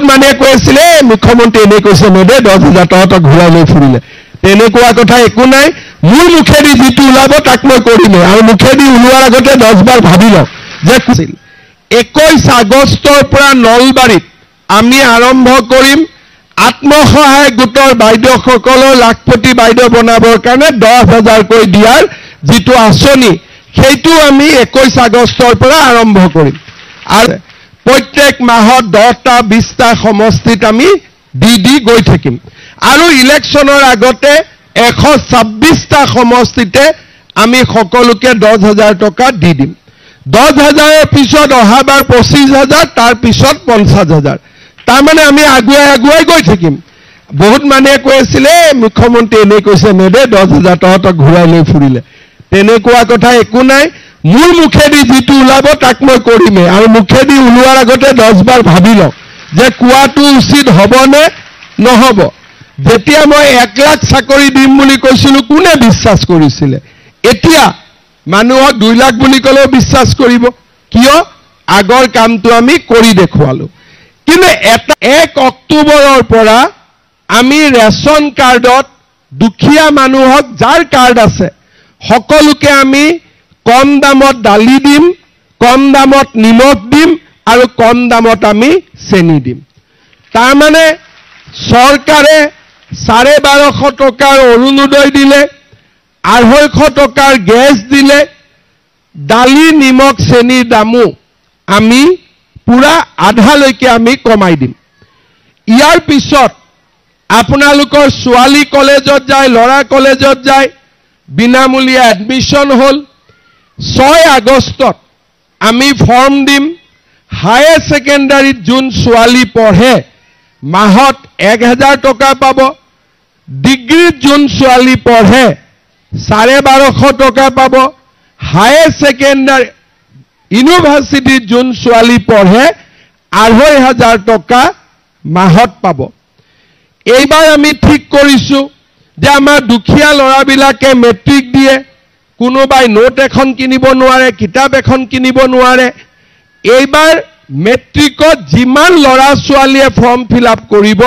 মানুহে কৈ আছিলে মুখ্যমন্ত্ৰী এনে কৈছে নেদে 10,000 টকা ঘূৰাই লৈ ফুৰিলে তেনেকুৱা কথা একো নাই মোৰ মুখেদি যিটো ওলাব তাক মই কৰিমে আৰু মুখেদি ওলোৱাৰ আগতে 10 বাৰ ভাবি লওক যে 21 আগষ্টৰ পৰা নলবাৰীত আমি আৰম্ভ কৰিম আত্মসহায়ক গোটৰ বাইদেউসকলৰ লাখপতি বাইদেউ বনাবৰ কাৰণে 10,000 কৈ দিয়াৰ যিটো আঁচনি সেইটো আমি 21 আগষ্টৰ পৰা আৰম্ভ কৰিম আৰু প্ৰত্যেক মাহত 10টা 20টা সমষ্টিত আমি দি গৈ থাকিম আৰু ইলেকশ্যনৰ আগতে 126টা সমষ্টিতে আমি সকলোকে 10,000 টকা দি দিম 10,000ৰ পিছত অহাবাৰ 25,000 তাৰ পিছত 50,000 তাৰমানে আমি আগুৱাই গৈ থাকিম বহুত মানুহে কৈ আছিলে মুখ্যমন্ত্ৰী এনে কৈছে নেদে 10,000 টকা ঘূৰাই লৈ ফুৰিলে তেনেকুৱা কথা একো নাই মোৰ মুখেদি যিটো ওলাব তাক মই কৰিমে আৰু মুখেদি ওলোৱাৰ আগতে 10 বাৰ ভাবি লওক যে কোৱাটো উচিত হ'বনে নহ'ব যেতিয়া মই 1 লাখ চাকৰি দিম বুলি কৈছিলো কোনে বিশ্বাস কৰিছিলে এতিয়া মানুহক 2 লাখ বুলি ক'লেও বিশ্বাস কৰিব কিয় আগৰ কামটো আমি কৰি দেখুৱালো কিন্তু 1 অক্টোবৰৰ পৰা আমি ৰেচন কাৰ্ডত দুখীয়া মানুহক যাৰ কাৰ্ড আছে সকলোকে আমি কম দামত দালি দিম কম দামত নিমখ দিম আৰু কম দামত আমি চেনি দিম তাৰমানে চৰকাৰে 1250 টকাৰ অৰুণোদয় দিলে 250 টকাৰ গেছ দিলে দালি নিমখ চেনিৰ দামো আমি পুৰা আধালৈকে আমি কমাই দিম ইয়াৰ পিছত আপোনালোকৰ ছোৱালী কলেজত যায় ল'ৰা কলেজত যায় বিনামূলীয়া এডমিশন হ'ল 6 আগষ্টত আমি ফৰ্ম দিম হায়াৰ সেকেন্ডাৰীত যোন ছোৱালী পঢ়ে মাহত 1,000 টকা পাব ডিগ্ৰীত যোন ছোৱালী পঢ়ে 1250 টকা পাব হায়াৰ সেকেন্ডাৰী ইউনিভাৰ্সিটিত যোন ছোৱালী পঢ়ে 2,500 টকা মাহত পাব এইবাৰ আমি ঠিক কৰিছো যে আমাৰ দুখীয়া ল'ৰাবিলাকে মেট্ৰিক দিয়ে কোনোবাই নোট এখন কিনিব নোৱাৰে কিতাপ এখন কিনিব নোৱাৰে এইবাৰ মেট্ৰিকত যিমান ল'ৰা ছোৱালীয়ে ফৰ্ম ফিল আপ কৰিব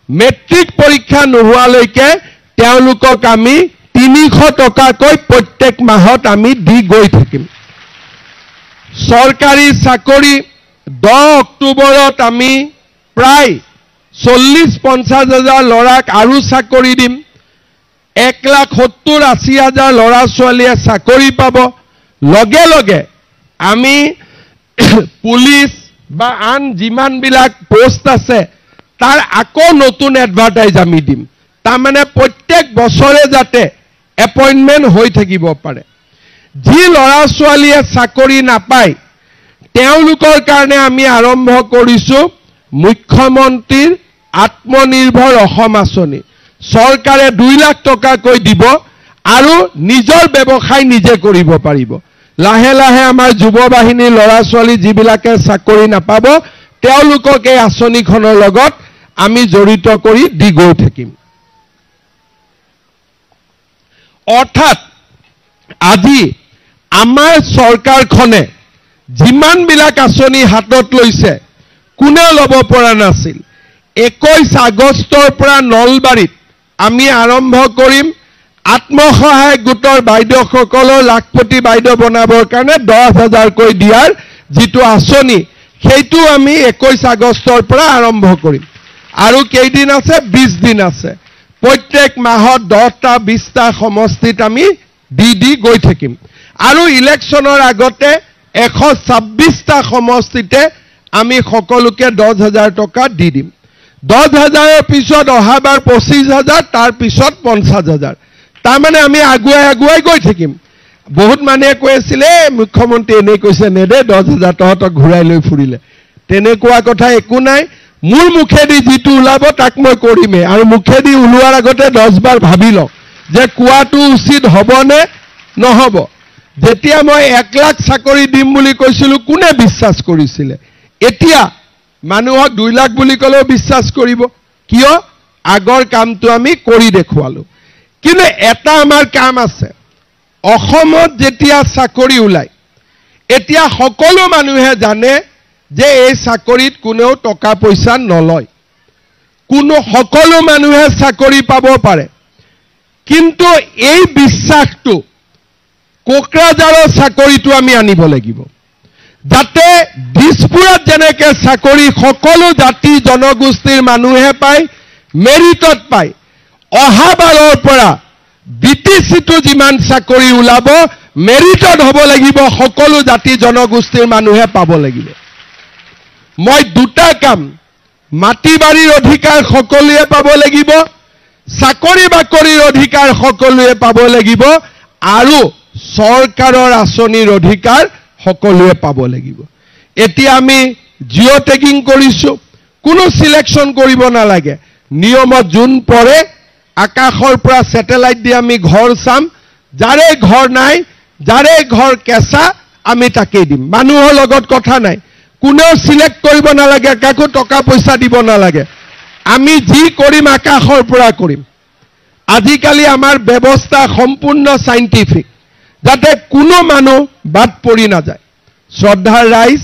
মেট্ৰিক পৰীক্ষা নোহোৱালৈকে তেওঁলোকক আমি 300 টকাকৈ প্ৰত্যেক মাহত আমি দি গৈ থাকিম চৰকাৰী চাকৰি 10 অক্টোবৰত আমি প্ৰায় 40-50 হাজাৰ ল'ৰাক আৰু চাকৰি দিম 1,70,80,000 ল'ৰা ছোৱালীয়ে চাকৰি পাব লগে লগে আমি পুলিচ বা আন যিমানবিলাক পোষ্ট আছে তাৰ আকৌ নতুন এডভাৰটাইজ আমি দিম তাৰমানে প্ৰত্যেক বছৰে যাতে এপইন্টমেন্ট হৈ থাকিব পাৰে যি ল'ৰা ছোৱালীয়ে চাকৰি নাপায় তেওঁলোকৰ কাৰণে আমি আৰম্ভ কৰিছো মুখ্যমন্ত্ৰীৰ আত্মনিৰ্ভৰ অসম আঁচনি চৰকাৰে 2 লাখ টকাকৈ দিব আৰু নিজৰ ব্যৱসায় নিজে কৰিব পাৰিব লাহে লাহে আমাৰ যুৱ বাহিনীৰ ল'ৰা ছোৱালী যিবিলাকে চাকৰি নাপাব তেওঁলোকক এই আঁচনিখনৰ লগত আমি জড়িত কৰি দি গৈ থাকিম অৰ্থাৎ আজি আমাৰ চৰকাৰখনে যিমানবিলাক আঁচনি হাতত লৈছে কোনে ল'ব পৰা নাছিল 21 আগষ্টৰ পৰা নলবাৰীত আমি আৰম্ভ কৰিম আত্মসহায়ক গোটৰ বাইদেউসকলৰ লাখপতি বাইদেউ বনাবৰ কাৰণে 10,000 কৈ দিয়াৰ যিটো আঁচনি সেইটো আমি 21 আগষ্টৰ পৰা আৰম্ভ কৰিম আৰু কেইদিন আছে 20 দিন আছে প্ৰত্যেক মাহত 10টা 20টা সমষ্টিত আমি দি গৈ থাকিম আৰু ইলেকশ্যনৰ আগতে 126টা সমষ্টিতে আমি সকলোকে 10,000 টকা দি দিম 10,000ৰ পিছত অহাবাৰ 25,000 তাৰ পিছত 50,000 তাৰমানে আমি আগুৱাই গৈ থাকিম বহুত মানুহে কৈ আছিলে মুখ্যমন্ত্ৰী এনে কৈছে নেদে 10,000 টকা ঘূৰাই লৈ ফুৰিলে তেনেকুৱা কথা একো নাই মোৰ মুখেদি যিটো ওলাব তাক মই কৰিমে আৰু মুখেদি ওলোৱাৰ আগতে 10 বাৰ ভাবি লওক যে কোৱাটো উচিত হ'বনে নহ'ব যেতিয়া মই 1 লাখ চাকৰি দিম বুলি কৈছিলো কোনে বিশ্বাস কৰিছিলে এতিয়া মানুহক 2 লাখ বুলি ক'লেও বিশ্বাস কৰিব কিয় আগৰ কামটো আমি কৰি দেখুৱালো কিন্তু এটা আমাৰ কাম আছে অসমত যেতিয়া চাকৰি ওলাই এতিয়া সকলো মানুহে জানে যে এই চাকৰিত কোনেও টকা পইচা নলয়, সকলো মানুহে চাকৰি পাব পাৰে, কিন্তু এই বিশ্বাসটো কোকৰাঝাৰৰ চাকৰিটো আমি আনিব লাগিব, যাতে দিছপুৰত যেনেকে চাকৰি সকলো জাতি জনগোষ্ঠীৰ মানুহে পায়, মেৰিটত পায়। অহাবাৰৰ পৰা বিটিচিটো যিমান চাকৰি ওলাব মেৰিটত হ'ব লাগিব, সকলো জাতি জনগোষ্ঠীৰ মানুহে পাব লাগিব। মই দুটা কাম, মাটি বাৰীৰ অধিকাৰ সকলোৱে পাব লাগিব, চাকৰি বাকৰিৰ অধিকাৰ সকলোৱে পাব লাগিব, আৰু চৰকাৰৰ আঁচনিৰ অধিকাৰ সকলোৱে পাব লাগিব। এতিয়া আমি জিঅ' টেগিং কৰিছোঁ, কোনো সিলেকশ্যন কৰিব নালাগে, নিয়মত যোন পৰে আকাশৰ পৰা ছেটেলাইট দি আমি ঘৰ চাম, যাৰে ঘৰ নাই, যাৰে ঘৰ কেঁচা আমি তাকেই দিম, মানুহৰ লগত কথা নাই, কোনেও সিলেক্ট কৰিব নালাগে, কাকো টকা পইচা দিব নালাগে, আমি যি কৰিম আকাশৰ পৰা কৰিম। আজিকালি আমাৰ ব্যৱস্থা সম্পূৰ্ণ সাইন্টিফিক, যাতে কোনো মানুহ বাদ পৰি নাযায়। শ্ৰদ্ধাৰ ৰাইজ,